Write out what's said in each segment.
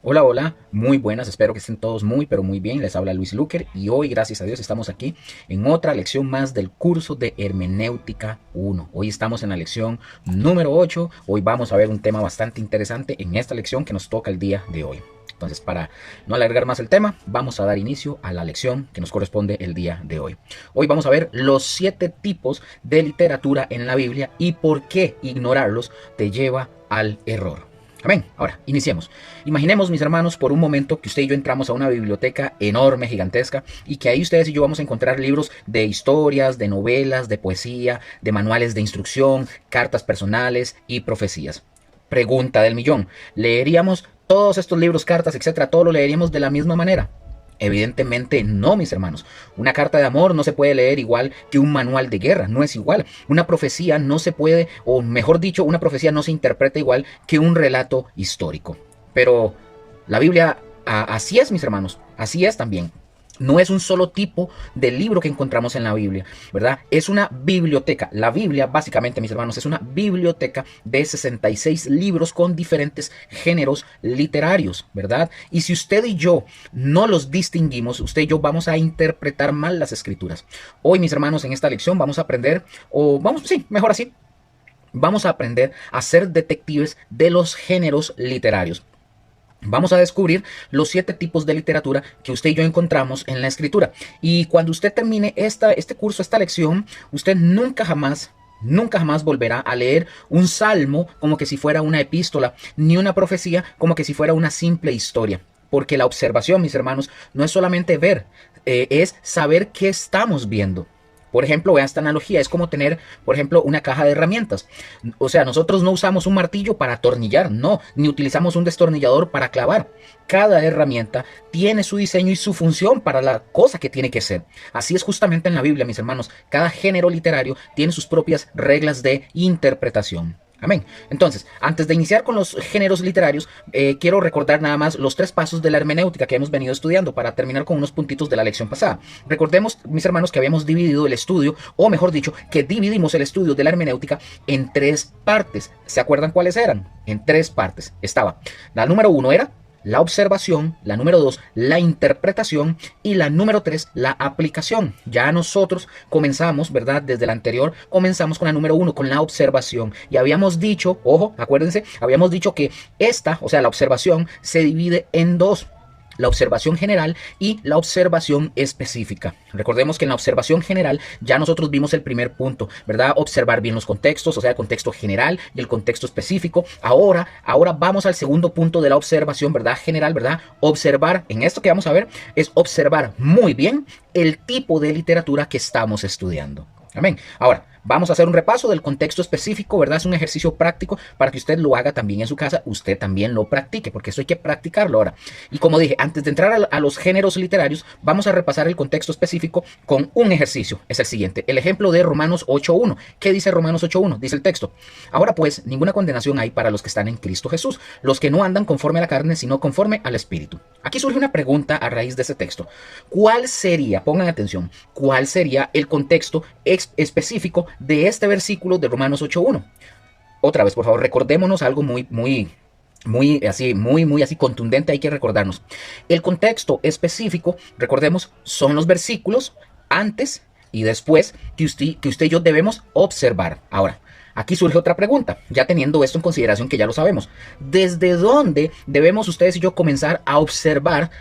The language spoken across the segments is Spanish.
Hola, hola, muy buenas, espero que estén todos muy, pero muy bien. Les habla Luis Luker y hoy, gracias a Dios, estamos aquí en otra lección más del curso de Hermenéutica 1. Hoy estamos en la lección número 8. Hoy vamos a ver un tema bastante interesante en esta lección que nos toca el día de hoy. Entonces, para no alargar más el tema, vamos a dar inicio a la lección que nos corresponde el día de hoy. Hoy vamos a ver los 7 tipos de literatura en la Biblia y por qué ignorarlos te lleva al error. Amén. Ahora, iniciemos. Imaginemos, mis hermanos, por un momento que usted y yo entramos a una biblioteca enorme, gigantesca, y que ahí ustedes y yo vamos a encontrar libros de historias, de novelas, de poesía, de manuales de instrucción, cartas personales y profecías. Pregunta del millón. ¿Leeríamos todos estos libros, cartas, etcétera? ¿Todo lo leeríamos de la misma manera? Evidentemente no, mis hermanos. Una carta de amor no se puede leer igual que un manual de guerra, no es igual. Una profecía no se puede, o mejor dicho, una profecía no se interpreta igual que un relato histórico. Pero la Biblia, así es, mis hermanos, así es también. No es un solo tipo de libro que encontramos en la Biblia, ¿verdad? Es una biblioteca. La Biblia, básicamente, mis hermanos, es una biblioteca de 66 libros con diferentes géneros literarios, ¿verdad? Y si usted y yo no los distinguimos, usted y yo vamos a interpretar mal las escrituras. Hoy, mis hermanos, en esta lección vamos a aprender, o vamos, sí, mejor así, vamos a aprender a ser detectives de los géneros literarios. Vamos a descubrir los 7 tipos de literatura que usted y yo encontramos en la escritura. Y cuando usted termine este curso, esta lección, usted nunca jamás volverá a leer un salmo como que si fuera una epístola, ni una profecía como que si fuera una simple historia. Porque la observación, mis hermanos, no es solamente ver, es saber qué estamos viendo. Por ejemplo, vean esta analogía, es como tener, por ejemplo, una caja de herramientas. O sea, nosotros no usamos un martillo para atornillar, no, ni utilizamos un destornillador para clavar. Cada herramienta tiene su diseño y su función para la cosa que tiene que ser. Así es justamente en la Biblia, mis hermanos. Cada género literario tiene sus propias reglas de interpretación. Amén. Entonces, antes de iniciar con los géneros literarios, quiero recordar nada más los 3 pasos de la hermenéutica que hemos venido estudiando para terminar con unos puntitos de la lección pasada. Recordemos, mis hermanos, que habíamos dividido el estudio, o mejor dicho, que dividimos el estudio de la hermenéutica en 3 partes. ¿Se acuerdan cuáles eran? En 3 partes. Estaba, la número 1 era la observación, la número 2, la interpretación y la número 3, la aplicación. Ya nosotros comenzamos, ¿verdad? Desde la anterior comenzamos con la número 1, con la observación. Y habíamos dicho, ojo, acuérdense, habíamos dicho que esta, o sea, la observación se divide en 2. La observación general y la observación específica. Recordemos que en la observación general ya nosotros vimos el primer punto, ¿verdad? Observar bien los contextos, o sea, el contexto general y el contexto específico. Ahora vamos al segundo punto de la observación, ¿verdad? General, ¿verdad? Observar, en esto que vamos a ver, es observar muy bien el tipo de literatura que estamos estudiando. Amén. Ahora, vamos a hacer un repaso del contexto específico, ¿verdad? Es un ejercicio práctico para que usted lo haga también en su casa, usted también lo practique, porque eso hay que practicarlo ahora. Y como dije, antes de entrar a los géneros literarios, vamos a repasar el contexto específico con un ejercicio. Es el siguiente, el ejemplo de Romanos 8.1. ¿Qué dice Romanos 8.1? Dice el texto: ahora pues, ninguna condenación hay para los que están en Cristo Jesús, los que no andan conforme a la carne, sino conforme al Espíritu. Aquí surge una pregunta a raíz de ese texto. ¿Cuál sería, pongan atención, cuál sería el contexto específico de este versículo de Romanos 8.1? Otra vez, por favor, recordémonos algo muy así contundente, hay que recordarnos. El contexto específico, recordemos, son los versículos antes y después que usted y yo debemos observar. Ahora, aquí surge otra pregunta, ya teniendo esto en consideración que ya lo sabemos. ¿Desde dónde debemos ustedes y yo comenzar a observar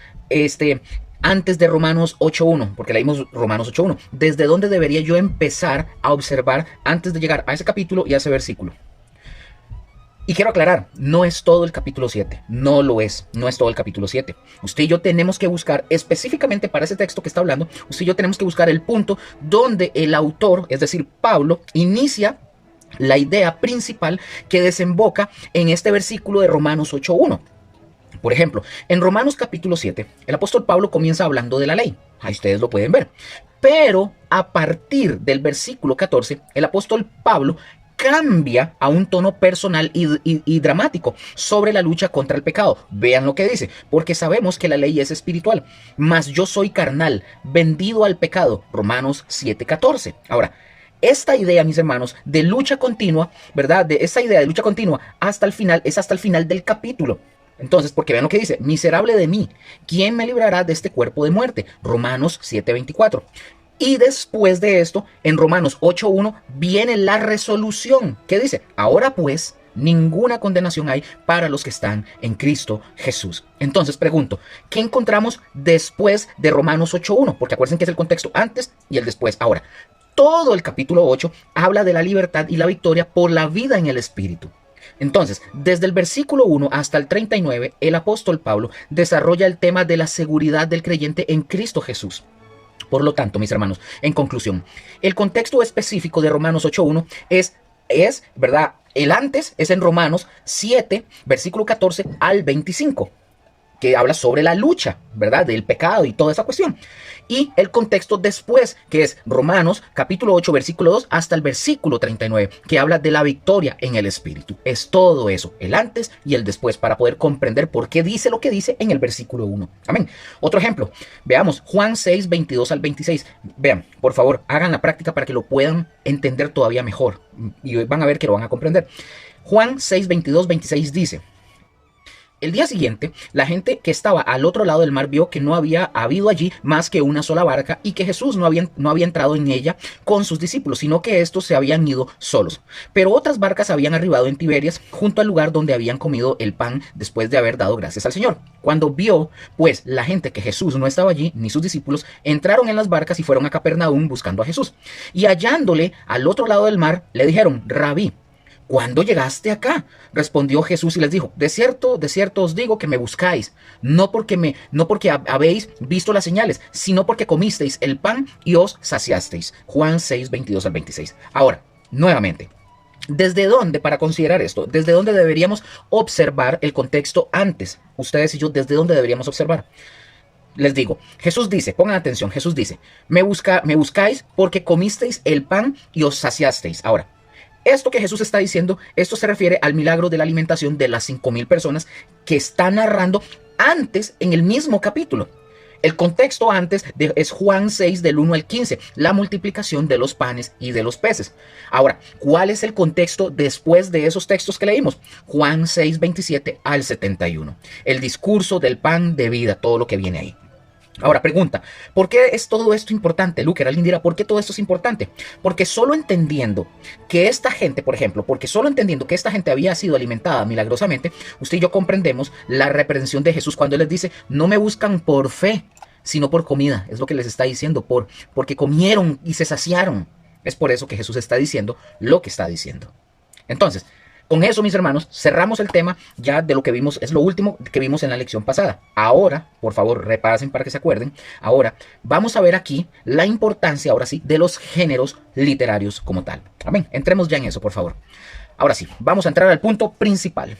antes de Romanos 8.1? Porque leímos Romanos 8.1. ¿Desde dónde debería yo empezar a observar antes de llegar a ese capítulo y a ese versículo? Y quiero aclarar, no es todo el capítulo 7, no lo es, no es todo el capítulo 7. Usted y yo tenemos que buscar, específicamente para ese texto que está hablando, usted y yo tenemos que buscar el punto donde el autor, es decir, Pablo, inicia la idea principal que desemboca en este versículo de Romanos 8.1. Por ejemplo, en Romanos capítulo 7, el apóstol Pablo comienza hablando de la ley. Ahí ustedes lo pueden ver. Pero a partir del versículo 14, el apóstol Pablo cambia a un tono personal y dramático sobre la lucha contra el pecado. Vean lo que dice: porque sabemos que la ley es espiritual, mas yo soy carnal, vendido al pecado. Romanos 7:14. Ahora, esta idea, mis hermanos, de lucha continua, ¿verdad? De esa idea de lucha continua hasta el final, es hasta el final del capítulo. Entonces, porque vean lo que dice, miserable de mí, ¿quién me librará de este cuerpo de muerte? Romanos 7:24. Y después de esto, en Romanos 8:1 viene la resolución. ¿Qué dice? Ahora pues, ninguna condenación hay para los que están en Cristo Jesús. Entonces pregunto, ¿qué encontramos después de Romanos 8:1? Porque acuérdense que es el contexto antes y el después. Ahora, todo el capítulo 8 habla de la libertad y la victoria por la vida en el Espíritu. Entonces, desde el versículo 1 hasta el 39, el apóstol Pablo desarrolla el tema de la seguridad del creyente en Cristo Jesús. Por lo tanto, mis hermanos, en conclusión, el contexto específico de Romanos 8:1 es, ¿verdad? El antes es en Romanos 7, versículo 14 al 25. Que habla sobre la lucha, ¿verdad? Del pecado y toda esa cuestión. Y el contexto después, que es Romanos capítulo 8, versículo 2 hasta el versículo 39, que habla de la victoria en el Espíritu. Es todo eso, el antes y el después, para poder comprender por qué dice lo que dice en el versículo 1. Amén. Otro ejemplo, veamos Juan 6, 22 al 26. Vean, por favor, hagan la práctica para que lo puedan entender todavía mejor. Y van a ver que lo van a comprender. Juan 6, 22, 26 dice: el día siguiente, la gente que estaba al otro lado del mar vio que no había habido allí más que una sola barca y que Jesús no había entrado en ella con sus discípulos, sino que estos se habían ido solos. Pero otras barcas habían arribado en Tiberias, junto al lugar donde habían comido el pan después de haber dado gracias al Señor. Cuando vio, pues, la gente que Jesús no estaba allí, ni sus discípulos, entraron en las barcas y fueron a Capernaum buscando a Jesús. Y hallándole al otro lado del mar, le dijeron: Rabí, ¿cuándo llegaste acá? Respondió Jesús y les dijo: de cierto os digo que me buscáis, no porque habéis visto las señales, sino porque comisteis el pan y os saciasteis. Juan 6, 22 al 26. Ahora, nuevamente, ¿desde dónde, para considerar esto, desde dónde deberíamos observar el contexto antes? Ustedes y yo, ¿desde dónde deberíamos observar? Les digo, Jesús dice, pongan atención, Jesús dice: me buscáis porque comisteis el pan y os saciasteis. Ahora, esto que Jesús está diciendo, esto se refiere al milagro de la alimentación de las 5,000 personas que está narrando antes en el mismo capítulo. El contexto antes es Juan 6 del 1 al 15, la multiplicación de los panes y de los peces. Ahora, ¿cuál es el contexto después de esos textos que leímos? Juan 6, 27 al 71. El discurso del pan de vida, todo lo que viene ahí. Ahora, pregunta, ¿por qué es todo esto importante, Luker? Alguien dirá, ¿por qué todo esto es importante? Porque solo entendiendo que esta gente, por ejemplo, había sido alimentada milagrosamente, usted y yo comprendemos la reprensión de Jesús cuando Él les dice: no me buscan por fe, sino por comida. Es lo que les está diciendo, porque comieron y se saciaron. Es por eso que Jesús está diciendo lo que está diciendo. Entonces, con eso, mis hermanos, cerramos el tema ya de lo que vimos, es lo último que vimos en la lección pasada. Ahora, por favor, repasen para que se acuerden. Ahora, vamos a ver aquí la importancia, ahora sí, de los géneros literarios como tal. Amén. Entremos ya en eso, por favor. Ahora sí, vamos a entrar al punto principal.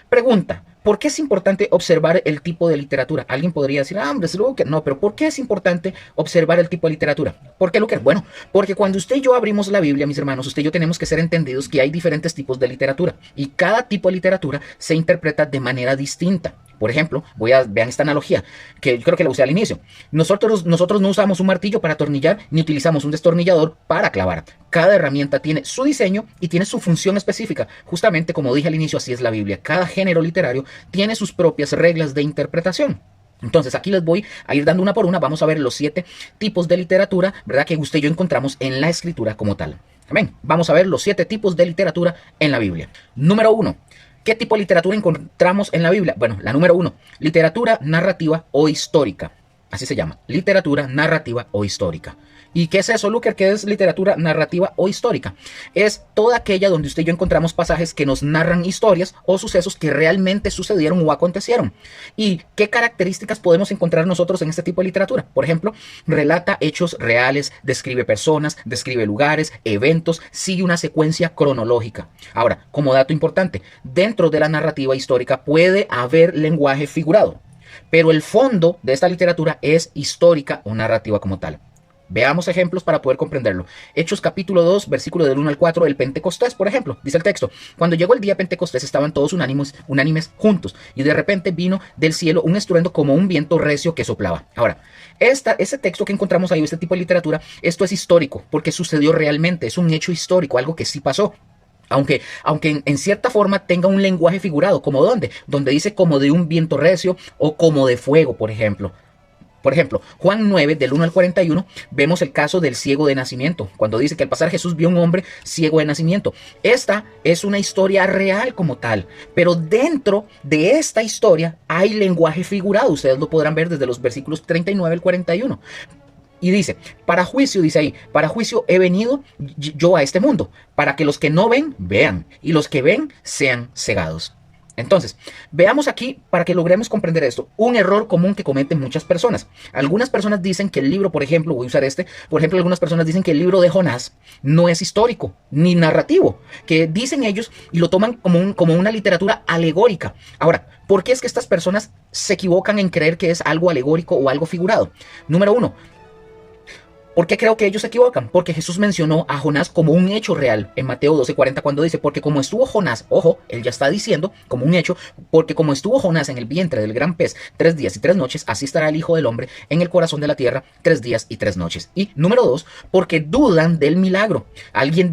Pregunta: ¿por qué es importante observar el tipo de literatura? Alguien podría decir: hombre, Luker, no, pero ¿por qué es importante observar el tipo de literatura? ¿Por qué, Luker? Bueno, porque cuando usted y yo abrimos la Biblia, mis hermanos, usted y yo tenemos que ser entendidos que hay diferentes tipos de literatura y cada tipo de literatura se interpreta de manera distinta. Por ejemplo, vean esta analogía, que yo creo que la usé al inicio. Nosotros no usamos un martillo para atornillar, ni utilizamos un destornillador para clavar. Cada herramienta tiene su diseño y tiene su función específica. Justamente como dije al inicio, así es la Biblia. Cada género literario tiene sus propias reglas de interpretación. Entonces aquí les voy a ir dando una por una. Vamos a ver los 7 tipos de literatura, ¿verdad?, que usted y yo encontramos en la escritura como tal. Amén. Vamos a ver los 7 tipos de literatura en la Biblia. Número 1. ¿Qué tipo de literatura encontramos en la Biblia? Bueno, la número 1, literatura narrativa o histórica. Así se llama, literatura narrativa o histórica. ¿Y qué es eso, Luker? ¿Qué es literatura narrativa o histórica? Es toda aquella donde usted y yo encontramos pasajes que nos narran historias o sucesos que realmente sucedieron o acontecieron. ¿Y qué características podemos encontrar nosotros en este tipo de literatura? Por ejemplo, relata hechos reales, describe personas, describe lugares, eventos, sigue una secuencia cronológica. Ahora, como dato importante, dentro de la narrativa histórica puede haber lenguaje figurado, pero el fondo de esta literatura es histórica o narrativa como tal. Veamos ejemplos para poder comprenderlo. Hechos capítulo 2, versículo del 1 al 4, el Pentecostés, por ejemplo. Dice el texto: cuando llegó el día Pentecostés estaban todos unánimes juntos, y de repente vino del cielo un estruendo como un viento recio que soplaba. Ahora, ese texto que encontramos ahí, este tipo de literatura, esto es histórico, porque sucedió realmente, es un hecho histórico, algo que sí pasó. Aunque en cierta forma tenga un lenguaje figurado, ¿como dónde? Donde dice como de un viento recio o como de fuego, por ejemplo. Por ejemplo, Juan 9, del 1 al 41, vemos el caso del ciego de nacimiento, cuando dice que al pasar Jesús vio un hombre ciego de nacimiento. Esta es una historia real como tal, pero dentro de esta historia hay lenguaje figurado. Ustedes lo podrán ver desde los versículos 39 al 41. Y dice, para juicio, dice ahí, para juicio he venido yo a este mundo, para que los que no ven, vean, y los que ven sean cegados. Entonces, veamos aquí, para que logremos comprender esto, un error común que cometen muchas personas. Algunas personas dicen que el libro, por ejemplo, voy a usar por ejemplo, algunas personas dicen que el libro de Jonás no es histórico, ni narrativo, que dicen ellos y lo toman como una literatura alegórica. Ahora, ¿por qué es que estas personas se equivocan en creer que es algo alegórico o algo figurado? Número uno, ¿por qué creo que ellos se equivocan? Porque Jesús mencionó a Jonás como un hecho real en Mateo 12:40 cuando dice, porque como estuvo Jonás, ojo, él ya está diciendo como un hecho, porque como estuvo Jonás en el vientre del gran pez 3 días y 3 noches, así estará el Hijo del Hombre en el corazón de la tierra 3 días y 3 noches. Y número 2, porque dudan del milagro. Alguien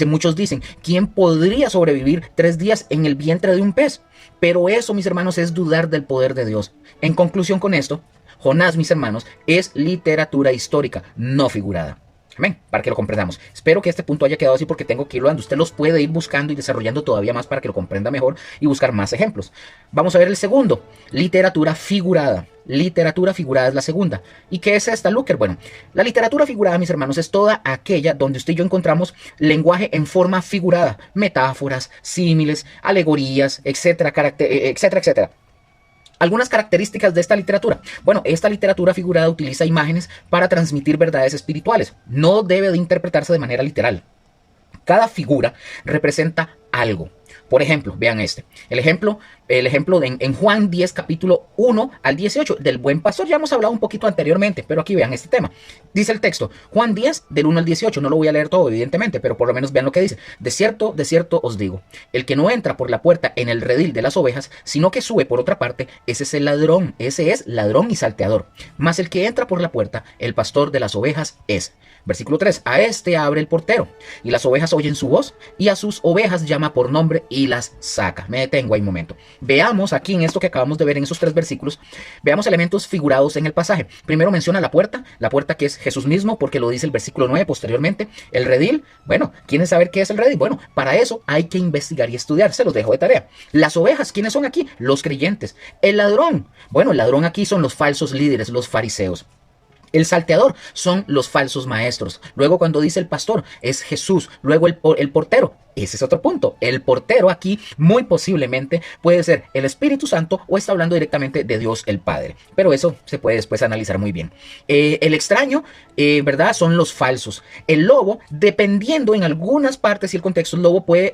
muchos dicen, ¿quién podría sobrevivir 3 días en el vientre de un pez? Pero eso, mis hermanos, es dudar del poder de Dios. En conclusión con esto, Jonás, mis hermanos, es literatura histórica, no figurada. Amén, para que lo comprendamos. Espero que este punto haya quedado así porque tengo que irlo dando. Usted los puede ir buscando y desarrollando todavía más para que lo comprenda mejor y buscar más ejemplos. Vamos a ver el segundo, literatura figurada. Literatura figurada es la segunda. ¿Y qué es esta, Luker? Bueno, la literatura figurada, mis hermanos, es toda aquella donde usted y yo encontramos lenguaje en forma figurada, metáforas, símiles, alegorías, etcétera, etcétera, etcétera. Algunas características de esta literatura. Bueno, esta literatura figurada utiliza imágenes para transmitir verdades espirituales. No debe de interpretarse de manera literal. Cada figura representa algo. Por ejemplo, vean el ejemplo en Juan 10, capítulo 1 al 18, del buen pastor. Ya hemos hablado un poquito anteriormente, pero aquí vean este tema. Dice el texto, Juan 10, del 1 al 18, no lo voy a leer todo, evidentemente, pero por lo menos vean lo que dice. De cierto os digo, el que no entra por la puerta en el redil de las ovejas, sino que sube por otra parte, ese es el ladrón, ese es ladrón y salteador. Mas el que entra por la puerta, el pastor de las ovejas es. Versículo 3, a este abre el portero, y las ovejas oyen su voz, y a sus ovejas llama por nombre y las saca. Me detengo ahí un momento. Veamos aquí en esto que acabamos de ver en esos 3 versículos, veamos elementos figurados en el pasaje. Primero menciona la puerta que es Jesús mismo, porque lo dice el versículo 9 posteriormente. El redil, bueno, ¿quieren saber qué es el redil? Bueno, para eso hay que investigar y estudiar, se los dejo de tarea. Las ovejas, ¿quiénes son aquí? Los creyentes. El ladrón, bueno, el ladrón aquí son los falsos líderes, los fariseos. El salteador son los falsos maestros. Luego cuando dice el pastor es Jesús. Luego el portero. Ese es otro punto. El portero aquí muy posiblemente puede ser el Espíritu Santo o está hablando directamente de Dios el Padre. Pero eso se puede después analizar muy bien. El extraño, ¿verdad? Son los falsos. El lobo, dependiendo en algunas partes y el contexto, el lobo puede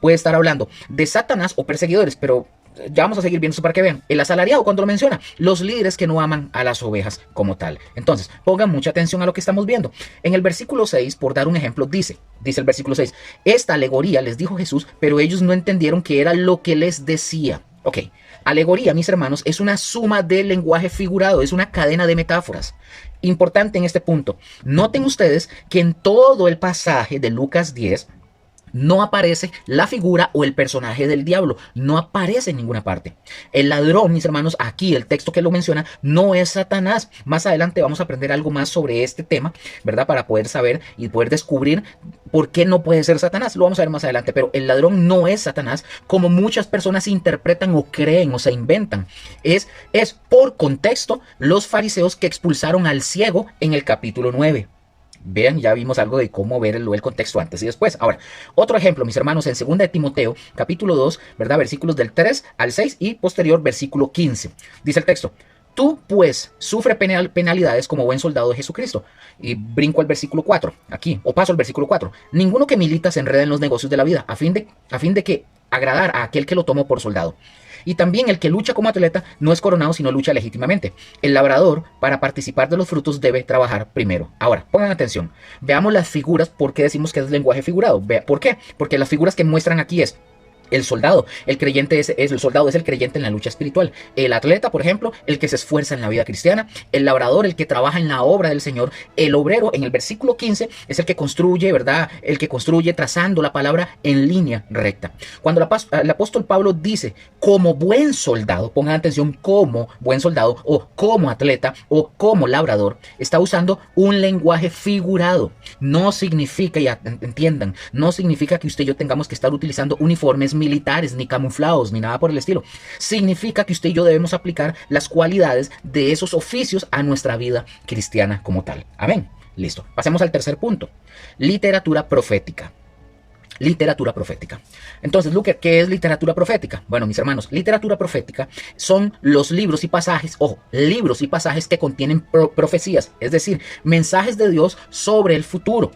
estar hablando de Satanás o perseguidores, pero ya vamos a seguir viendo eso para que vean. El asalariado, cuando lo menciona, los líderes que no aman a las ovejas como tal. Entonces, pongan mucha atención a lo que estamos viendo. En el versículo 6, por dar un ejemplo, dice el versículo 6, esta alegoría les dijo Jesús, pero ellos no entendieron qué era lo que les decía. Ok, alegoría, mis hermanos, es una suma de lenguaje figurado, es una cadena de metáforas. Importante en este punto, noten ustedes que en todo el pasaje de Lucas 10, no aparece la figura o el personaje del diablo, no aparece en ninguna parte. El ladrón, mis hermanos, aquí el texto que lo menciona no es Satanás. Más adelante vamos a aprender algo más sobre este tema, ¿verdad? Para poder saber y poder descubrir por qué no puede ser Satanás. Lo vamos a ver más adelante, pero el ladrón no es Satanás como muchas personas interpretan o creen o se inventan. Es por contexto los fariseos que expulsaron al ciego en el capítulo 9. Vean, ya vimos algo de cómo ver el contexto antes y después. Ahora, otro ejemplo, mis hermanos, en 2 de Timoteo, capítulo 2, ¿verdad? Versículos del 3 al 6 y posterior versículo 15. Dice el texto, tú pues sufre penalidades como buen soldado de Jesucristo. Y brinco al versículo 4, aquí, o paso al versículo 4. Ninguno que milita se enreda en los negocios de la vida, a fin de que agradar a aquel que lo tomó por soldado. Y también el que lucha como atleta no es coronado sino lucha legítimamente. El labrador, para participar de los frutos, debe trabajar primero. Ahora, pongan atención. Veamos las figuras, ¿por qué decimos que es lenguaje figurado? ¿Por qué? Porque las figuras que muestran aquí es El soldado, el soldado es el creyente en la lucha espiritual. El atleta, por ejemplo, el que se esfuerza en la vida cristiana. El labrador, el que trabaja en la obra del Señor. El obrero, en el versículo 15, es el que construye, ¿verdad? El que construye trazando la palabra en línea recta. Cuando el apóstol Pablo dice, como buen soldado, pongan atención, como buen soldado, o como atleta, o como labrador, está usando un lenguaje figurado. No significa, ya entiendan, no significa que usted y yo tengamos que estar utilizando uniformes militares, ni camuflados, ni nada por el estilo. Significa que usted y yo debemos aplicar las cualidades de esos oficios a nuestra vida cristiana como tal. Amén. Listo. Pasemos al tercer punto. Literatura profética. Literatura profética. Entonces, Luker, ¿qué es literatura profética? Bueno, mis hermanos, literatura profética son los libros y pasajes, ojo, libros y pasajes que contienen profecías, es decir, mensajes de Dios sobre el futuro.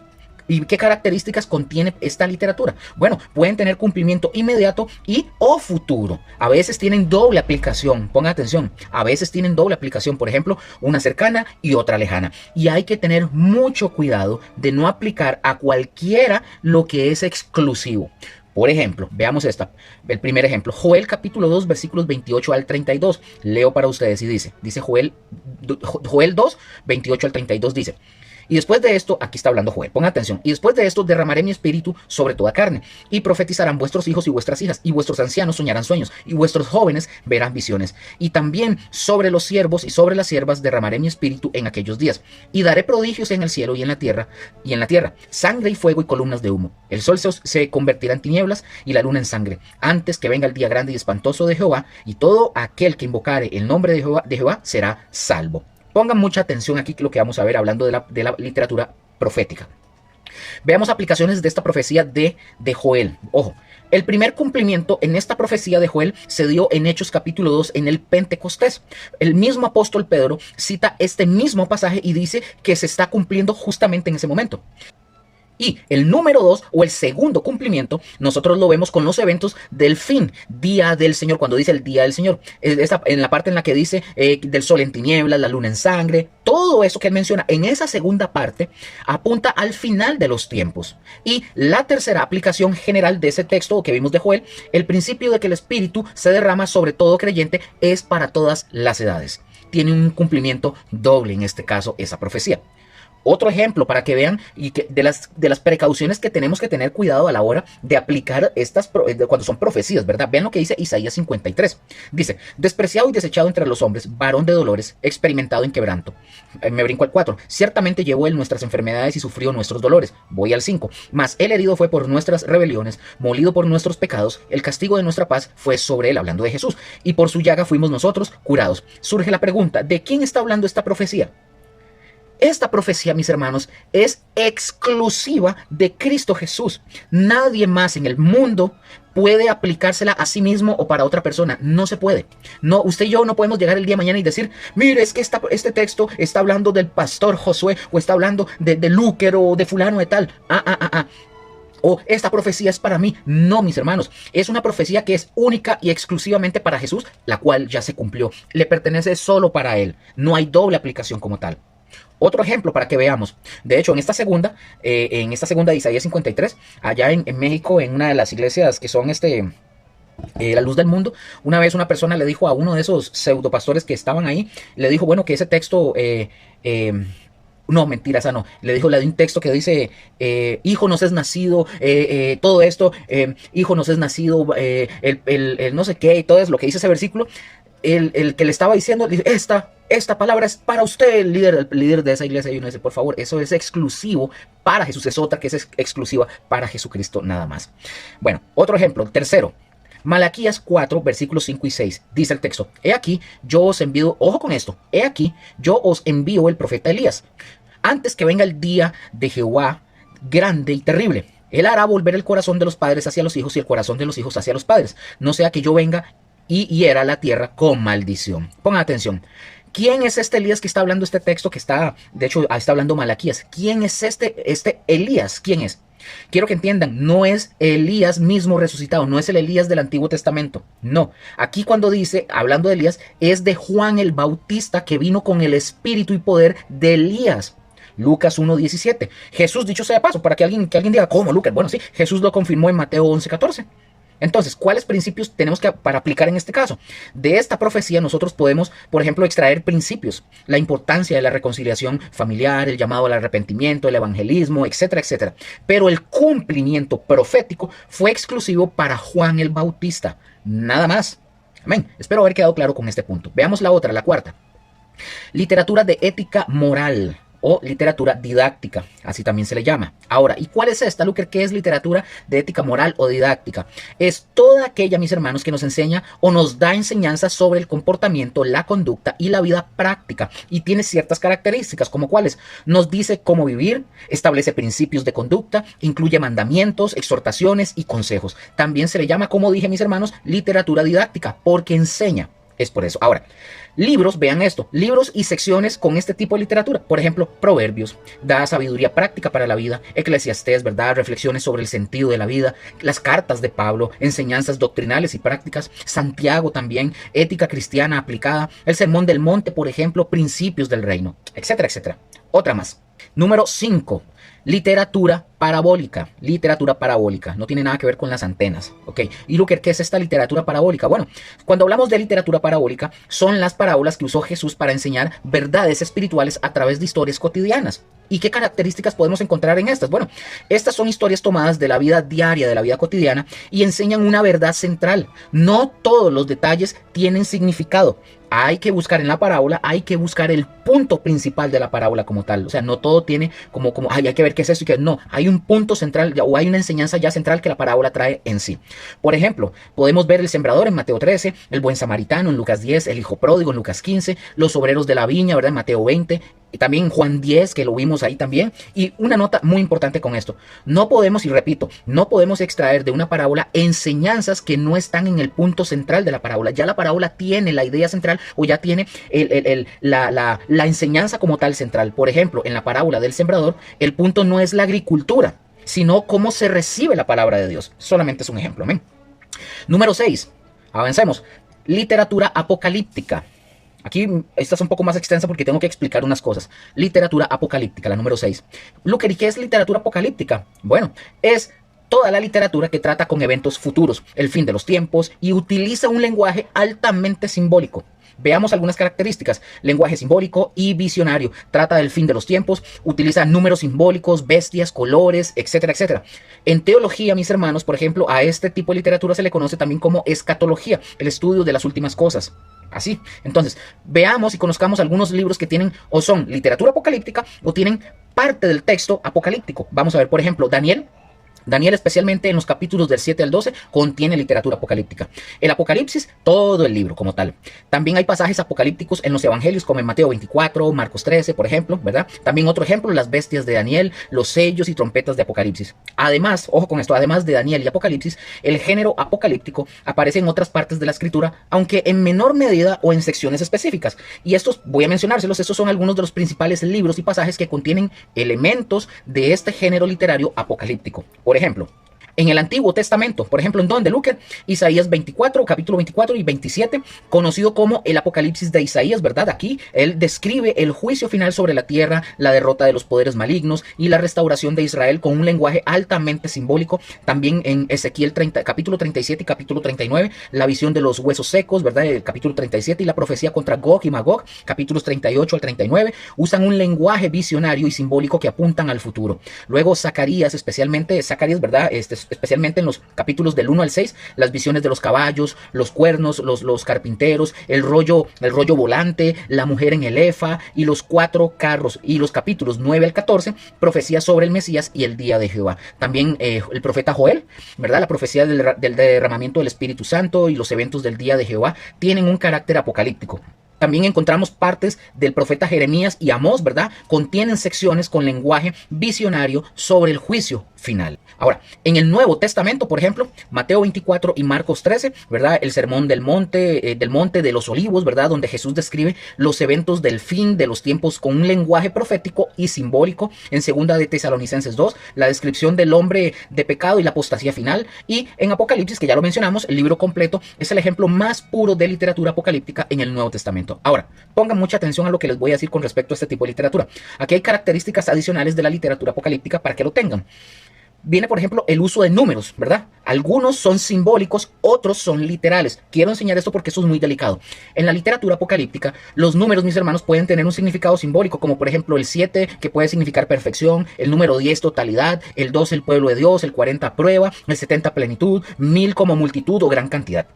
¿Y qué características contiene esta literatura? Bueno, pueden tener cumplimiento inmediato y o futuro. A veces tienen doble aplicación, pongan atención, a veces tienen doble aplicación, por ejemplo, una cercana y otra lejana. Y hay que tener mucho cuidado de no aplicar a cualquiera lo que es exclusivo. Por ejemplo, veamos el primer ejemplo, Joel capítulo 2, versículos 28 al 32. Leo para ustedes y dice Joel 2, 28 al 32 dice: y después de esto, aquí está hablando Joel, pongan atención, y después de esto derramaré mi espíritu sobre toda carne, y profetizarán vuestros hijos y vuestras hijas, y vuestros ancianos soñarán sueños, y vuestros jóvenes verán visiones, y también sobre los siervos y sobre las siervas derramaré mi espíritu en aquellos días, y daré prodigios en el cielo y en la tierra, sangre y fuego y columnas de humo. El sol se convertirá en tinieblas y la luna en sangre, antes que venga el día grande y espantoso de Jehová, y todo aquel que invocare el nombre de Jehová será salvo. Pongan mucha atención aquí lo que vamos a ver hablando de la literatura profética. Veamos aplicaciones de esta profecía de Joel. Ojo, el primer cumplimiento en esta profecía de Joel se dio en Hechos capítulo 2 en el Pentecostés. El mismo apóstol Pedro cita este mismo pasaje y dice que se está cumpliendo justamente en ese momento. Y el número 2 o el segundo cumplimiento, nosotros lo vemos con los eventos del fin, día del Señor, cuando dice el día del Señor. En la parte en la que dice del sol en tinieblas, la luna en sangre, todo eso que él menciona en esa segunda parte apunta al final de los tiempos. Y la tercera aplicación general de ese texto que vimos de Joel, el principio de que el Espíritu se derrama sobre todo creyente, es para todas las edades. Tiene un cumplimiento doble en este caso esa profecía. Otro ejemplo para que vean y que de las precauciones que tenemos que tener cuidado a la hora de aplicar cuando son profecías, ¿verdad? Vean lo que dice Isaías 53. Dice: despreciado y desechado entre los hombres, varón de dolores, experimentado en quebranto. Me brinco al 4. Ciertamente llevó él nuestras enfermedades y sufrió nuestros dolores. Voy al 5. Mas él herido fue por nuestras rebeliones, molido por nuestros pecados. El castigo de nuestra paz fue sobre él, hablando de Jesús. Y por su llaga fuimos nosotros curados. Surge la pregunta: ¿de quién está hablando esta profecía? Esta profecía, mis hermanos, es exclusiva de Cristo Jesús. Nadie más en el mundo puede aplicársela a sí mismo o para otra persona. No se puede. No, usted y yo no podemos llegar el día de mañana y decir: mire, es que este texto está hablando del pastor Josué, o está hablando de Luker o de fulano de tal. O esta profecía es para mí. No, mis hermanos, es una profecía que es única y exclusivamente para Jesús, la cual ya se cumplió. Le pertenece solo para él. No hay doble aplicación como tal. Otro ejemplo para que veamos. De hecho, en esta segunda de Isaías 53, allá en México, en una de las iglesias que son la luz del mundo, una vez una persona le dijo a uno de esos pseudopastores que estaban ahí, le dijo, bueno, que ese texto... no, mentira, esa no. Le dio un texto que dice: hijo nos es nacido, todo esto, hijo nos es nacido, el no sé qué, y todo es lo que dice ese versículo. El que le estaba diciendo, le dice: esta palabra es para usted, el líder de esa iglesia. Y uno dice: por favor, eso es exclusivo para Jesús. Es otra que es exclusiva para Jesucristo nada más. Bueno, otro ejemplo, tercero. Malaquías 4, versículos 5 y 6, dice el texto: he aquí, yo os envío, ojo con esto, he aquí, yo os envío el profeta Elías, antes que venga el día de Jehová grande y terrible. Él hará volver el corazón de los padres hacia los hijos y el corazón de los hijos hacia los padres, no sea que yo venga y hiera la tierra con maldición. Pongan atención. ¿Quién es este Elías que está hablando este texto que está hablando Malaquías? ¿Quién es este Elías? ¿Quién es? Quiero que entiendan, no es Elías mismo resucitado, no es el Elías del Antiguo Testamento, no. Aquí cuando dice, hablando de Elías, es de Juan el Bautista, que vino con el espíritu y poder de Elías. Lucas 1:17. Jesús, dicho sea de paso, para que alguien diga: ¿cómo, Lucas? Bueno, sí, Jesús lo confirmó en Mateo 11:14. Entonces, ¿cuáles principios tenemos para aplicar en este caso? De esta profecía nosotros podemos, por ejemplo, extraer principios, la importancia de la reconciliación familiar, el llamado al arrepentimiento, el evangelismo, etcétera, etcétera. Pero el cumplimiento profético fue exclusivo para Juan el Bautista, nada más. Amén. Espero haber quedado claro con este punto. Veamos la otra, la cuarta. Literatura de ética moral o literatura didáctica, así también se le llama. Ahora, ¿y cuál es esta, Luker? ¿Qué es literatura de ética moral o didáctica? Es toda aquella, mis hermanos, que nos enseña o nos da enseñanzas sobre el comportamiento, la conducta y la vida práctica. Y tiene ciertas características, como cuáles. Nos dice cómo vivir, establece principios de conducta, incluye mandamientos, exhortaciones y consejos. También se le llama, como dije, mis hermanos, literatura didáctica, porque enseña. Es por eso. Ahora, libros, vean esto, libros y secciones con este tipo de literatura. Por ejemplo, Proverbios, da sabiduría práctica para la vida. Eclesiastés, ¿verdad? Reflexiones sobre el sentido de la vida. Las cartas de Pablo, enseñanzas doctrinales y prácticas. Santiago también, ética cristiana aplicada. El Sermón del Monte, por ejemplo, principios del reino, etcétera, etcétera. Otra más. Número 5. Literatura parabólica. Literatura parabólica. No tiene nada que ver con las antenas. ¿Ok? Y Luker, ¿qué es esta literatura parabólica? Bueno, cuando hablamos de literatura parabólica, son las parábolas que usó Jesús para enseñar verdades espirituales a través de historias cotidianas. ¿Y qué características podemos encontrar en estas? Bueno, estas son historias tomadas de la vida diaria, de la vida cotidiana, y enseñan una verdad central. No todos los detalles tienen significado. Hay que buscar en la parábola, hay que buscar el punto principal de la parábola como tal. O sea, no todo tiene como ay, hay que ver qué es eso y qué no. Hay un punto central o hay una enseñanza ya central que la parábola trae en sí. Por ejemplo, podemos ver el sembrador en Mateo 13, el buen samaritano en Lucas 10, el hijo pródigo en Lucas 15, los obreros de la viña, ¿verdad? En Mateo 20, y también Juan 10, que lo vimos ahí también. Y una nota muy importante con esto. No podemos, y repito, no podemos extraer de una parábola enseñanzas que no están en el punto central de la parábola. Ya la parábola tiene la idea central o ya tiene la enseñanza como tal central. Por ejemplo, en la parábola del sembrador, el punto no es la agricultura, sino cómo se recibe la palabra de Dios. Solamente es un ejemplo. ¿Ven? Número 6. Avancemos. Literatura apocalíptica. Aquí esta es un poco más extensa porque tengo que explicar unas cosas. Literatura apocalíptica, la número 6. Luker, ¿y qué es literatura apocalíptica? Bueno, es toda la literatura que trata con eventos futuros, el fin de los tiempos, y utiliza un lenguaje altamente simbólico. Veamos algunas características. Lenguaje simbólico y visionario. Trata del fin de los tiempos, utiliza números simbólicos, bestias, colores, etcétera, etcétera. En teología, mis hermanos, por ejemplo, a este tipo de literatura se le conoce también como escatología, el estudio de las últimas cosas. Así, entonces, veamos y conozcamos algunos libros que tienen o son literatura apocalíptica o tienen parte del texto apocalíptico. Vamos a ver, por ejemplo, Daniel. Daniel, especialmente en los capítulos del 7 al 12, contiene literatura apocalíptica. El Apocalipsis, todo el libro como tal. También hay pasajes apocalípticos en los evangelios, como en Mateo 24, Marcos 13, por ejemplo, ¿verdad? También otro ejemplo, las bestias de Daniel, los sellos y trompetas de Apocalipsis. Además, ojo con esto, además de Daniel y Apocalipsis, el género apocalíptico aparece en otras partes de la escritura, aunque en menor medida o en secciones específicas. Y estos, voy a mencionárselos, estos son algunos de los principales libros y pasajes que contienen elementos de este género literario apocalíptico. Por ejemplo, en el Antiguo Testamento, por ejemplo, ¿en dónde, Luker? Isaías 24, capítulo 24 y 27, conocido como el Apocalipsis de Isaías, ¿verdad? Aquí él describe el juicio final sobre la tierra, la derrota de los poderes malignos y la restauración de Israel con un lenguaje altamente simbólico. También en Ezequiel 30, capítulo 37 y capítulo 39, la visión de los huesos secos, ¿verdad? El capítulo 37 y la profecía contra Gog y Magog, capítulos 38 al 39, usan un lenguaje visionario y simbólico que apuntan al futuro. Luego Zacarías, especialmente Zacarías, ¿verdad? Especialmente en los capítulos del 1 al 6, las visiones de los caballos, los cuernos, los carpinteros, el rollo volante, la mujer en el efa y los 4 carros. Y los capítulos 9 al 14, profecía sobre el Mesías y el día de Jehová. También el profeta Joel, ¿verdad? La profecía del derramamiento del Espíritu Santo y los eventos del día de Jehová tienen un carácter apocalíptico. También encontramos partes del profeta Jeremías y Amós, ¿verdad? Contienen secciones con lenguaje visionario sobre el juicio final. Ahora, en el Nuevo Testamento, por ejemplo, Mateo 24 y Marcos 13, ¿verdad? El sermón del monte de los olivos, ¿verdad? Donde Jesús describe los eventos del fin de los tiempos con un lenguaje profético y simbólico. En segunda de Tesalonicenses 2, la descripción del hombre de pecado y la apostasía final. Y en Apocalipsis, que ya lo mencionamos, el libro completo es el ejemplo más puro de literatura apocalíptica en el Nuevo Testamento. Ahora, pongan mucha atención a lo que les voy a decir con respecto a este tipo de literatura. Aquí hay características adicionales de la literatura apocalíptica para que lo tengan. viene, por ejemplo, el uso de números, ¿verdad? Algunos son simbólicos, otros son literales. Quiero enseñar esto porque eso es muy delicado. En la literatura apocalíptica, los números, mis hermanos, pueden tener un significado simbólico, como por ejemplo el 7, que puede significar perfección, el número 10, totalidad, el 2, el pueblo de Dios, el 40, prueba, el 70, plenitud, 1000 como multitud o gran cantidad.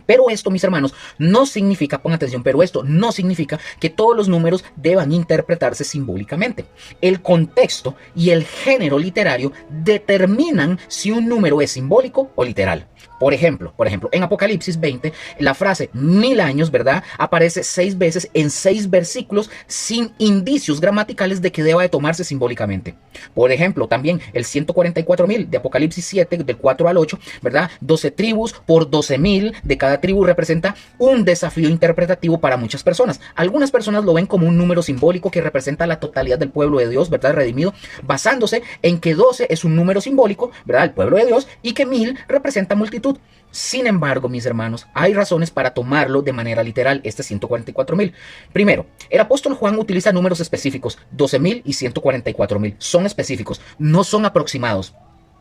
Pero esto, mis hermanos, no significa, pongan atención, pero esto no significa que todos los números deban interpretarse simbólicamente. El contexto y el género literario determinan si un número es simbólico o literal. Por ejemplo, en Apocalipsis 20, la frase 1000 años, ¿verdad? Aparece 6 veces en 6 versículos sin indicios gramaticales de que deba de tomarse simbólicamente. Por ejemplo, también el 144.000 de Apocalipsis 7, del 4 al 8, ¿verdad? 12 tribus por 12.000 de cada tribu representa un desafío interpretativo para muchas personas. Algunas personas lo ven como un número simbólico que representa la totalidad del pueblo de Dios, ¿verdad? Redimido, basándose en que 12 es un número simbólico, ¿verdad? El pueblo de Dios, y que 1000 representa multitud. Sin embargo, mis hermanos, hay razones para tomarlo de manera literal, este 144.000. Primero, el apóstol Juan utiliza números específicos, 12.000 y 144.000. Son específicos, no son aproximados.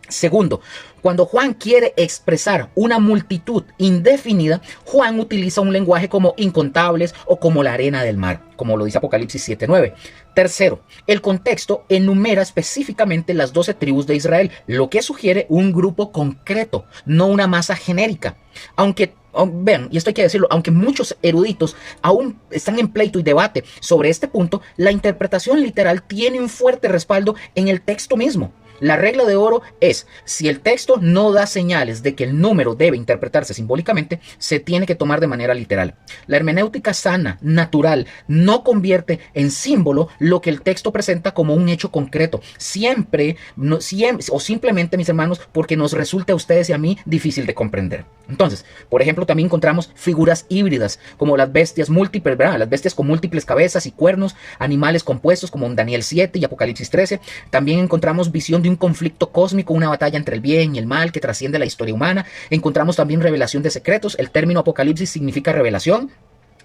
Segundo, cuando Juan quiere expresar una multitud indefinida, Juan utiliza un lenguaje como incontables o como la arena del mar, como lo dice Apocalipsis 7:9. Tercero, el contexto enumera específicamente las 12 tribus de Israel, lo que sugiere un grupo concreto, no una masa genérica. Aunque vean, y esto hay que decirlo, aunque muchos eruditos aún están en pleito y debate sobre este punto, la interpretación literal tiene un fuerte respaldo en el texto mismo. La regla de oro es, si el texto no da señales de que el número debe interpretarse simbólicamente, se tiene que tomar de manera literal. La hermenéutica sana, natural, no convierte en símbolo lo que el texto presenta como un hecho concreto. Siempre, o simplemente, mis hermanos, porque nos resulta a ustedes y a mí difícil de comprender. Entonces, por ejemplo, también encontramos figuras híbridas, como las bestias múltiples, ¿verdad? Las bestias con múltiples cabezas y cuernos, animales compuestos, como en Daniel 7 y Apocalipsis 13. También encontramos visión de un conflicto cósmico, una batalla entre el bien y el mal que trasciende la historia humana. Encontramos también revelación de secretos. El término Apocalipsis significa revelación.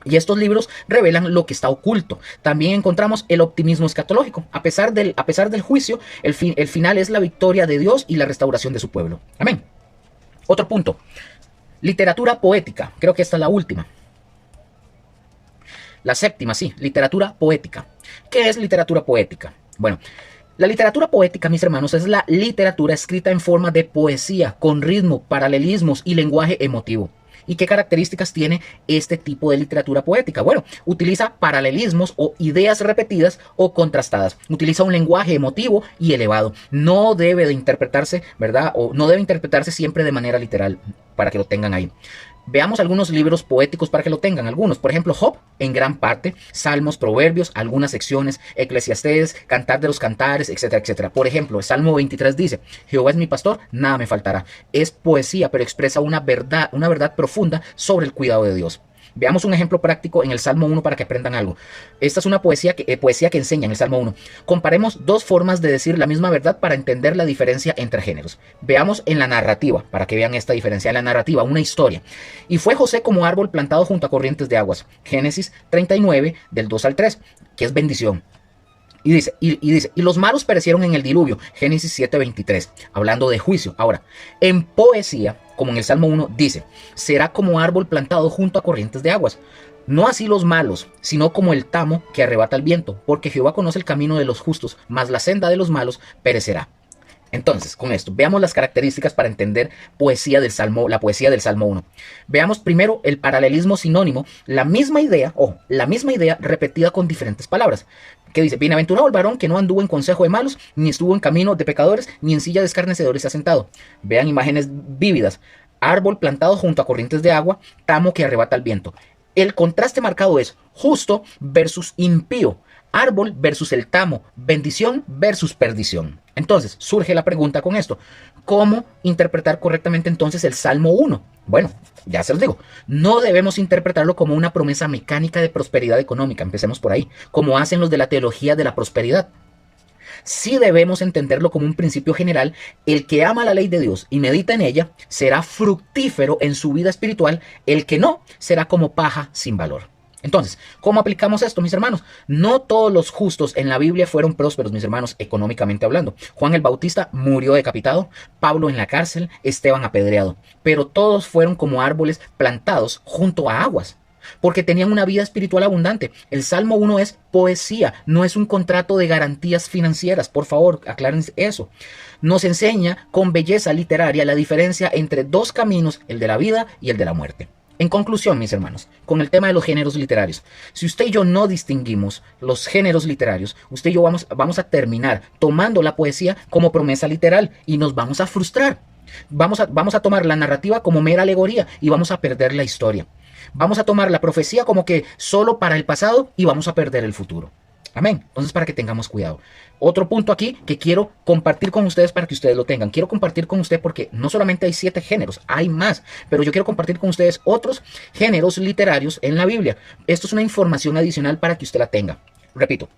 Y estos libros revelan lo que está oculto. También encontramos el optimismo escatológico. A pesar del juicio, el final es la victoria de Dios y la restauración de su pueblo. Amén. Otro punto. Literatura poética. Creo que esta es la última. La séptima, sí. Literatura poética. ¿Qué es literatura poética? Bueno, la literatura poética, mis hermanos, es la literatura escrita en forma de poesía, con ritmo, paralelismos y lenguaje emotivo. ¿Y qué características tiene este tipo de literatura poética? Bueno, utiliza paralelismos o ideas repetidas o contrastadas. Utiliza un lenguaje emotivo y elevado. No debe de interpretarse, ¿verdad? O no debe interpretarse siempre de manera literal, para que lo tengan ahí. Veamos algunos libros poéticos para que lo tengan. Algunos, por ejemplo, Job, en gran parte, Salmos, Proverbios, algunas secciones, Eclesiastés, Cantar de los Cantares, etcétera, etcétera. Por ejemplo, el Salmo 23 dice, Jehová es mi pastor, nada me faltará. Es poesía, pero expresa una verdad profunda sobre el cuidado de Dios. Veamos un ejemplo práctico en el Salmo 1 para que aprendan algo. Esta es una poesía que enseña en el Salmo 1. Comparemos dos formas de decir la misma verdad para entender la diferencia entre géneros. Veamos en la narrativa, para que vean esta diferencia. En la narrativa, una historia. Y fue José como árbol plantado junto a corrientes de aguas. Génesis 39, del 2 al 3, que es bendición. Y dice, y los malos perecieron en el diluvio, Génesis 7:23, hablando de juicio. Ahora, en poesía, como en el Salmo 1, dice, será como árbol plantado junto a corrientes de aguas. No así los malos, sino como el tamo que arrebata el viento, porque Jehová conoce el camino de los justos, mas la senda de los malos perecerá. Entonces, con esto, veamos las características para entender la poesía del Salmo 1. Veamos primero el paralelismo sinónimo, la misma idea repetida con diferentes palabras. Que dice, bienaventurado el varón que no anduvo en consejo de malos, ni estuvo en camino de pecadores, ni en silla de escarnecedores se ha sentado. Vean imágenes vívidas. Árbol plantado junto a corrientes de agua, tamo que arrebata el viento. El contraste marcado es justo versus impío. Árbol versus el tamo, bendición versus perdición. Entonces, surge la pregunta con esto. ¿Cómo interpretar correctamente entonces el Salmo 1? Bueno, ya se los digo, no debemos interpretarlo como una promesa mecánica de prosperidad económica, empecemos por ahí, como hacen los de la teología de la prosperidad. Sí debemos entenderlo como un principio general. El que ama la ley de Dios y medita en ella será fructífero en su vida espiritual. El que no será como paja sin valor. Entonces, ¿cómo aplicamos esto, mis hermanos? No todos los justos en la Biblia fueron prósperos, mis hermanos, económicamente hablando. Juan el Bautista murió decapitado, Pablo en la cárcel, Esteban apedreado. Pero todos fueron como árboles plantados junto a aguas, porque tenían una vida espiritual abundante. El Salmo 1 es poesía, no es un contrato de garantías financieras. Por favor, aclaren eso. Nos enseña con belleza literaria la diferencia entre dos caminos, el de la vida y el de la muerte. En conclusión, mis hermanos, con el tema de los géneros literarios, si usted y yo no distinguimos los géneros literarios, usted y yo vamos a terminar tomando la poesía como promesa literal y nos vamos a frustrar. Vamos a tomar la narrativa como mera alegoría y vamos a perder la historia. Vamos a tomar la profecía como que solo para el pasado y vamos a perder el futuro. Amén. Entonces, para que tengamos cuidado. Otro punto aquí que quiero compartir con ustedes para que ustedes lo tengan. Quiero compartir con ustedes porque no solamente hay 7 géneros, hay más. Pero yo quiero compartir con ustedes otros géneros literarios en la Biblia. Esto es una información adicional para que usted la tenga. Repito.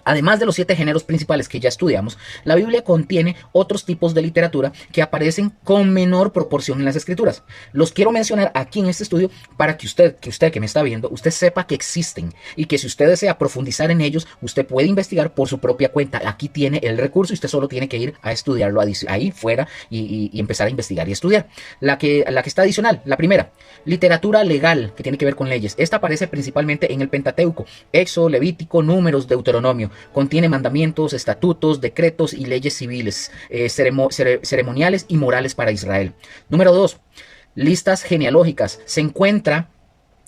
Además de los 7 géneros principales que ya estudiamos, la Biblia contiene otros tipos de literatura que aparecen con menor proporción en las escrituras. Los quiero mencionar aquí en este estudio para que usted que me está viendo, usted sepa que existen y que si usted desea profundizar en ellos, usted puede investigar por su propia cuenta. Aquí tiene el recurso y usted solo tiene que ir a estudiarlo ahí fuera y empezar a investigar y estudiar. La que está adicional, la primera, literatura legal que tiene que ver con leyes. Esta aparece principalmente en el Pentateuco, Éxodo, Levítico, Números, Deuteronomio. Contiene mandamientos, estatutos, decretos y leyes civiles, ceremoniales y morales para Israel. Número 2. Listas genealógicas. Se encuentra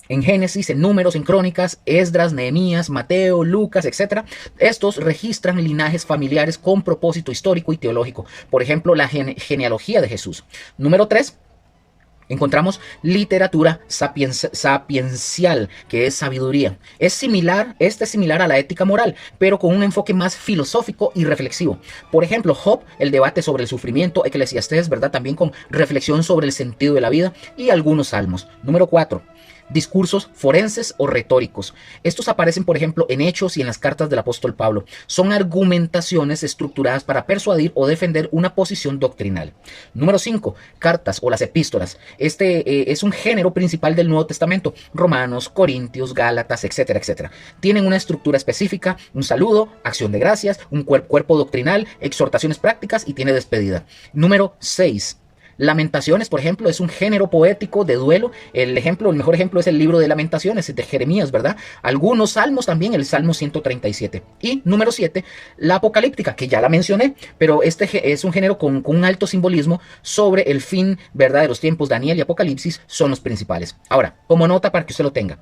en Génesis, en Números, en Crónicas, Esdras, Nehemías, Mateo, Lucas, etc. Estos registran linajes familiares con propósito histórico y teológico. Por ejemplo, la genealogía de Jesús. Número 3. Encontramos literatura sapiencial, que es sabiduría. Es similar a la ética moral, pero con un enfoque más filosófico y reflexivo. Por ejemplo, Job, el debate sobre el sufrimiento, Eclesiastés, ¿verdad? También con reflexión sobre el sentido de la vida y algunos salmos. Número 4. Discursos forenses o retóricos. Estos aparecen, por ejemplo, en Hechos y en las cartas del apóstol Pablo. Son argumentaciones estructuradas para persuadir o defender una posición doctrinal. Número 5. Cartas o las epístolas. Este es un género principal del Nuevo Testamento. Romanos, Corintios, Gálatas, etcétera, etcétera. Tienen una estructura específica, un saludo, acción de gracias, un cuerpo doctrinal, exhortaciones prácticas y tiene despedida. Número 6. Lamentaciones, por ejemplo, es un género poético de duelo. El mejor ejemplo es el libro de Lamentaciones de Jeremías, ¿verdad? Algunos salmos también, el Salmo 137. Y número 7, la apocalíptica, que ya la mencioné, pero este es un género con un alto simbolismo sobre el fin, ¿verdad?, de los tiempos. Daniel y Apocalipsis son los principales. Ahora, como nota para que usted lo tenga.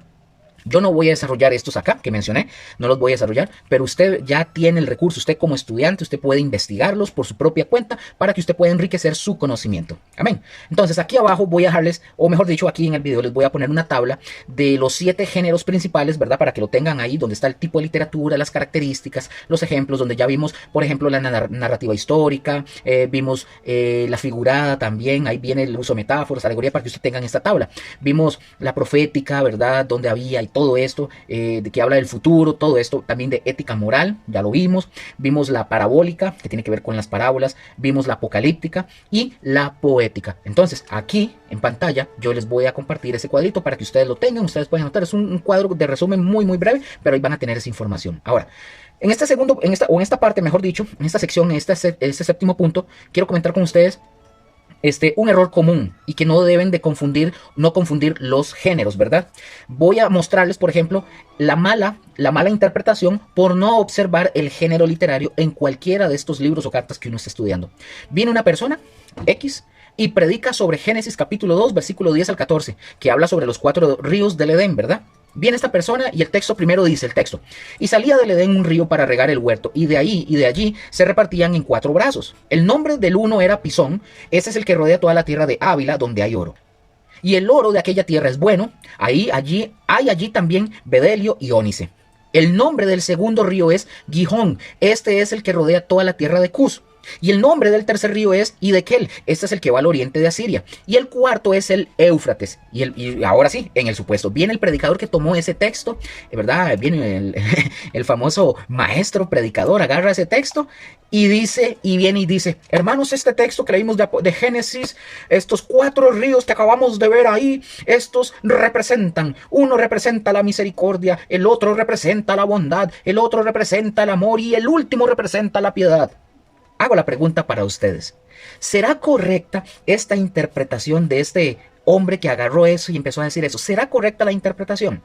Yo no voy a desarrollar estos acá que mencioné, no los voy a desarrollar, pero usted ya tiene el recurso. Usted como estudiante, usted puede investigarlos por su propia cuenta para que usted pueda enriquecer su conocimiento. Amén. Entonces aquí abajo voy a dejarles, o mejor dicho, aquí en el video les voy a poner una tabla de los 7 géneros principales, ¿verdad? Para que lo tengan ahí, donde está el tipo de literatura, las características, los ejemplos, donde ya vimos, por ejemplo, la narrativa histórica, vimos la figurada también, ahí viene el uso de metáforas, alegoría, para que usted tengan esta tabla. Vimos la profética, ¿verdad? Donde había y todo esto, de que habla del futuro, todo esto también de ética moral, ya lo vimos. Vimos la parabólica, que tiene que ver con las parábolas. Vimos la apocalíptica y la poética. Entonces, aquí en pantalla yo les voy a compartir ese cuadrito para que ustedes lo tengan. Ustedes pueden anotar, es un cuadro de resumen muy breve, pero ahí van a tener esa información. Ahora, en esta parte, mejor dicho, en esta sección, en este 7º punto, quiero comentar con ustedes un error común y que no deben de confundir los géneros, ¿verdad? Voy a mostrarles, por ejemplo, la mala interpretación por no observar el género literario en cualquiera de estos libros o cartas que uno está estudiando. Viene una persona, X, y predica sobre Génesis capítulo 2, versículo 10 al 14, que habla sobre los 4 ríos del Edén, ¿verdad? Viene esta persona y el texto primero dice, y salía del Edén un río para regar el huerto, y de allí se repartían en 4 brazos. El nombre del uno era Pisón, ese es el que rodea toda la tierra de Ávila, donde hay oro. Y el oro de aquella tierra es bueno, hay allí también bedelio y ónice. El nombre del segundo río es Gihón, este es el que rodea toda la tierra de Cus. Y el nombre del tercer río es Hiddekel. Este es el que va al oriente de Asiria. Y el cuarto es el Éufrates. Y ahora sí, en el supuesto, viene el predicador que tomó ese texto, ¿verdad? Viene el famoso maestro predicador, agarra ese texto y dice, y viene y dice, hermanos, este texto que leímos de Génesis, estos 4 ríos que acabamos de ver ahí, estos representan, uno representa la misericordia, el otro representa la bondad, el otro representa el amor y el último representa la piedad. Hago la pregunta para ustedes. ¿Será correcta esta interpretación de este hombre que agarró eso y empezó a decir eso? ¿Será correcta la interpretación?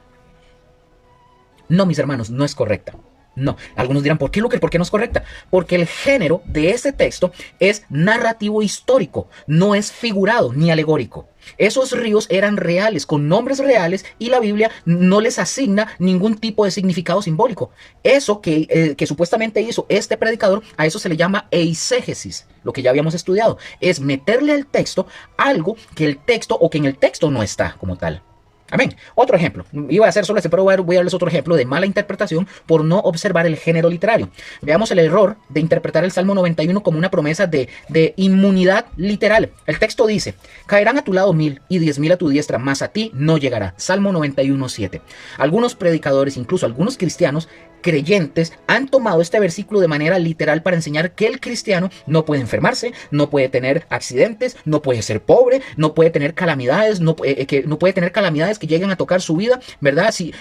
No, mis hermanos, no es correcta. No, algunos dirán, ¿por qué, Luker? ¿Por qué no es correcta? Porque el género de este texto es narrativo histórico, no es figurado ni alegórico. Esos ríos eran reales, con nombres reales, y la Biblia no les asigna ningún tipo de significado simbólico. Eso que supuestamente hizo este predicador, a eso se le llama eisegesis, lo que ya habíamos estudiado. Es meterle al texto algo que el texto o que en el texto no está como tal. Amén. Otro ejemplo. Iba a hacer solo este, pero voy a darles otro ejemplo de mala interpretación por no observar el género literario. Veamos el error de interpretar el Salmo 91 como una promesa de inmunidad literal. El texto dice, caerán a tu lado 1000 y 10.000 a tu diestra, mas a ti no llegará. Salmo 91:7. Algunos predicadores, incluso algunos cristianos creyentes, han tomado este versículo de manera literal para enseñar que el cristiano no puede enfermarse, no puede tener accidentes, no puede ser pobre, no puede tener calamidades, no puede tener calamidades que lleguen a tocar su vida, ¿verdad? Si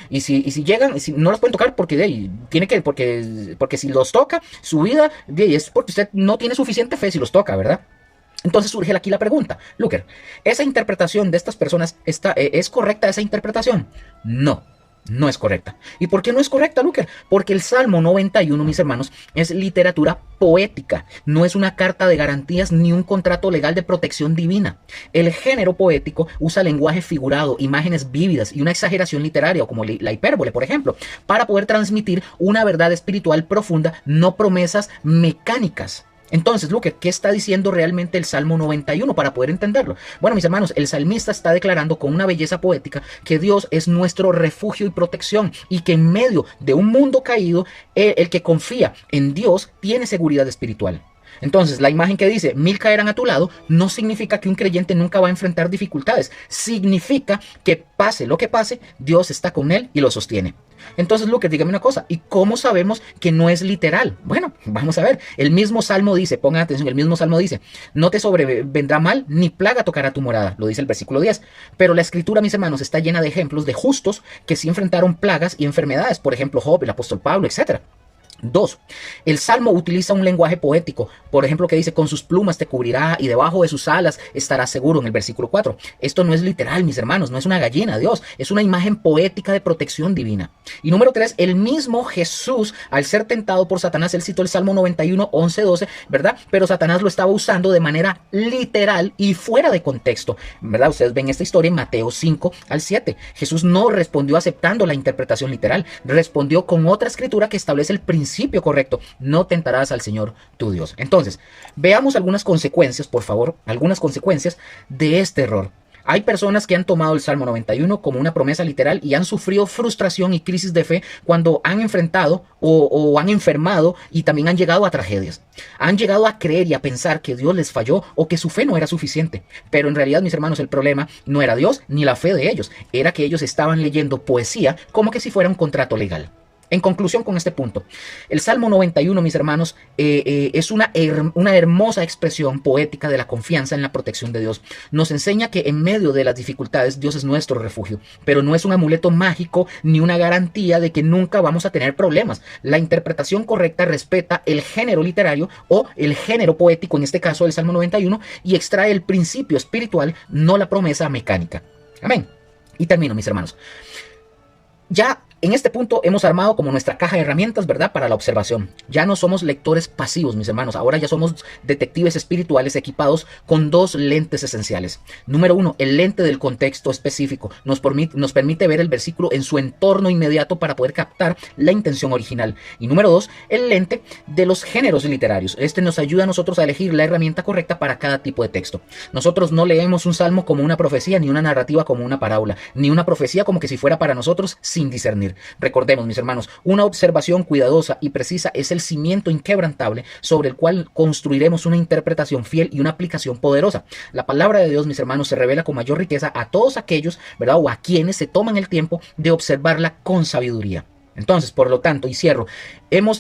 llegan, si no las pueden tocar porque si los toca su vida, es porque usted no tiene suficiente fe si los toca, ¿verdad? Entonces surge aquí la pregunta, Luker, ¿esa interpretación de estas personas es correcta esa interpretación? No. No es correcta. ¿Y por qué no es correcta, Luker? Porque el Salmo 91, mis hermanos, es literatura poética. No es una carta de garantías ni un contrato legal de protección divina. El género poético usa lenguaje figurado, imágenes vívidas y una exageración literaria, como la hipérbole, por ejemplo, para poder transmitir una verdad espiritual profunda, no promesas mecánicas. Entonces, Luker, ¿qué está diciendo realmente el Salmo 91 para poder entenderlo? Bueno, mis hermanos, el salmista está declarando con una belleza poética que Dios es nuestro refugio y protección y que en medio de un mundo caído, el que confía en Dios tiene seguridad espiritual. Entonces, la imagen que dice 1000 caerán a tu lado no significa que un creyente nunca va a enfrentar dificultades. Significa que pase lo que pase, Dios está con él y lo sostiene. Entonces, Lucas, dígame una cosa, ¿y cómo sabemos que no es literal? Bueno, vamos a ver, el mismo Salmo dice, pongan atención, el mismo Salmo dice, no te sobrevendrá mal, ni plaga tocará tu morada, lo dice el versículo 10, pero la escritura, mis hermanos, está llena de ejemplos de justos que sí enfrentaron plagas y enfermedades, por ejemplo, Job, el apóstol Pablo, etcétera. 2. El Salmo utiliza un lenguaje poético, por ejemplo, que dice, con sus plumas te cubrirá y debajo de sus alas estarás seguro, en el versículo 4. Esto no es literal, mis hermanos, no es una gallina, Dios, es una imagen poética de protección divina. Y número 3, el mismo Jesús, al ser tentado por Satanás, él citó el Salmo 91, 11, 12, ¿verdad? Pero Satanás lo estaba usando de manera literal y fuera de contexto, ¿verdad? Ustedes ven esta historia en Mateo 5 al 7. Jesús no respondió aceptando la interpretación literal, respondió con otra escritura que establece el principio correcto, no tentarás al Señor tu Dios. Entonces, veamos algunas consecuencias, por favor, algunas consecuencias de este error. Hay personas que han tomado el Salmo 91 como una promesa literal y han sufrido frustración y crisis de fe cuando han enfrentado o han enfermado y también han llegado a tragedias. Han llegado a creer y a pensar que Dios les falló o que su fe no era suficiente. Pero en realidad, mis hermanos, el problema no era Dios ni la fe de ellos. Era que ellos estaban leyendo poesía como que si fuera un contrato legal. En conclusión con este punto, el Salmo 91, mis hermanos, es una hermosa expresión poética de la confianza en la protección de Dios. Nos enseña que en medio de las dificultades Dios es nuestro refugio, pero no es un amuleto mágico ni una garantía de que nunca vamos a tener problemas. La interpretación correcta respeta el género literario o el género poético, en este caso el Salmo 91, y extrae el principio espiritual, no la promesa mecánica. Amén. Y termino, mis hermanos. Ya en este punto hemos armado como nuestra caja de herramientas, ¿verdad? Para la observación. Ya no somos lectores pasivos, mis hermanos. Ahora ya somos detectives espirituales equipados con 2 lentes esenciales. Número 1, el lente del contexto específico. Nos permite ver el versículo en su entorno inmediato para poder captar la intención original. Y número 2, el lente de los géneros literarios. Este nos ayuda a nosotros a elegir la herramienta correcta para cada tipo de texto. Nosotros no leemos un salmo como una profecía, ni una narrativa como una parábola, ni una profecía como que si fuera para nosotros sin discernir. vivir. Recordemos, mis hermanos, una observación cuidadosa y precisa es el cimiento inquebrantable sobre el cual construiremos una interpretación fiel y una aplicación poderosa. La palabra de Dios, mis hermanos, se revela con mayor riqueza a todos aquellos, ¿verdad? O a quienes se toman el tiempo de observarla con sabiduría. Entonces, por lo tanto, y cierro,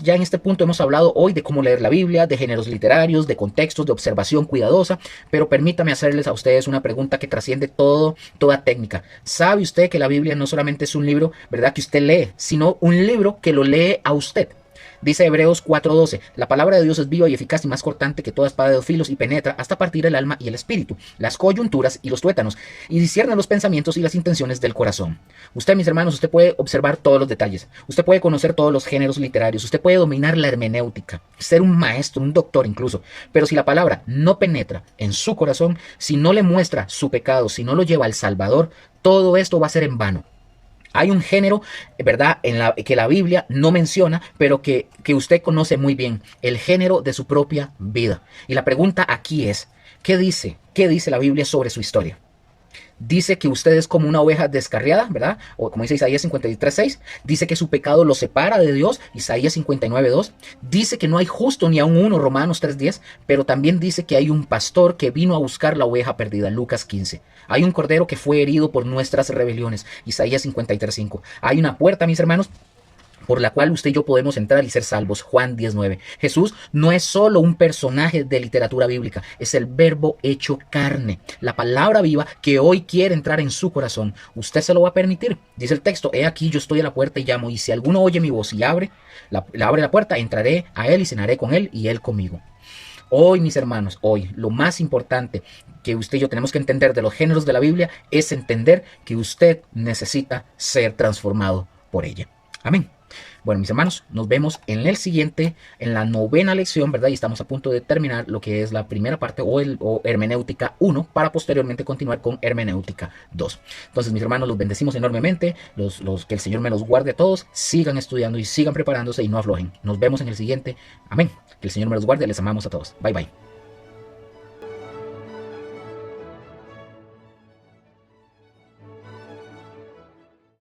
ya en este punto hemos hablado hoy de cómo leer la Biblia, de géneros literarios, de contextos, de observación cuidadosa, pero permítame hacerles a ustedes una pregunta que trasciende toda técnica. ¿Sabe usted que la Biblia no solamente es un libro, verdad, que usted lee, sino un libro que lo lee a usted? Dice Hebreos 4:12, la palabra de Dios es viva y eficaz y más cortante que toda espada de dos filos y penetra hasta partir el alma y el espíritu, las coyunturas y los tuétanos, y discierne los pensamientos y las intenciones del corazón. Usted, mis hermanos, usted puede observar todos los detalles, usted puede conocer todos los géneros literarios, usted puede dominar la hermenéutica, ser un maestro, un doctor incluso, pero si la palabra no penetra en su corazón, si no le muestra su pecado, si no lo lleva al Salvador, todo esto va a ser en vano. Hay un género, ¿verdad?, que la Biblia no menciona, pero que usted conoce muy bien, el género de su propia vida. Y la pregunta aquí es, ¿qué dice? ¿Qué dice la Biblia sobre su historia? Dice que usted es como una oveja descarriada, ¿verdad? O como dice Isaías 53:6, dice que su pecado lo separa de Dios, Isaías 59:2, dice que no hay justo ni aun uno, Romanos 3:10, pero también dice que hay un pastor que vino a buscar la oveja perdida, Lucas 15. Hay un cordero que fue herido por nuestras rebeliones, Isaías 53:5. Hay una puerta, mis hermanos, por la cual usted y yo podemos entrar y ser salvos, Juan 10:9. Jesús no es solo un personaje de literatura bíblica, es el verbo hecho carne, la palabra viva que hoy quiere entrar en su corazón. Usted se lo va a permitir. Dice el texto, he aquí yo estoy a la puerta y llamo, y si alguno oye mi voz y abre la puerta, entraré a él y cenaré con él y él conmigo. Hoy, mis hermanos, hoy, lo más importante que usted y yo tenemos que entender de los géneros de la Biblia es entender que usted necesita ser transformado por ella. Amén. Bueno, mis hermanos, nos vemos en el siguiente, en la 9ª lección, ¿verdad? Y estamos a punto de terminar lo que es la primera parte o hermenéutica 1 para posteriormente continuar con hermenéutica 2. Entonces, mis hermanos, los bendecimos enormemente, que el Señor me los guarde a todos, sigan estudiando y sigan preparándose y no aflojen. Nos vemos en el siguiente. Amén. Que el Señor me los guarde, les amamos a todos. Bye, bye.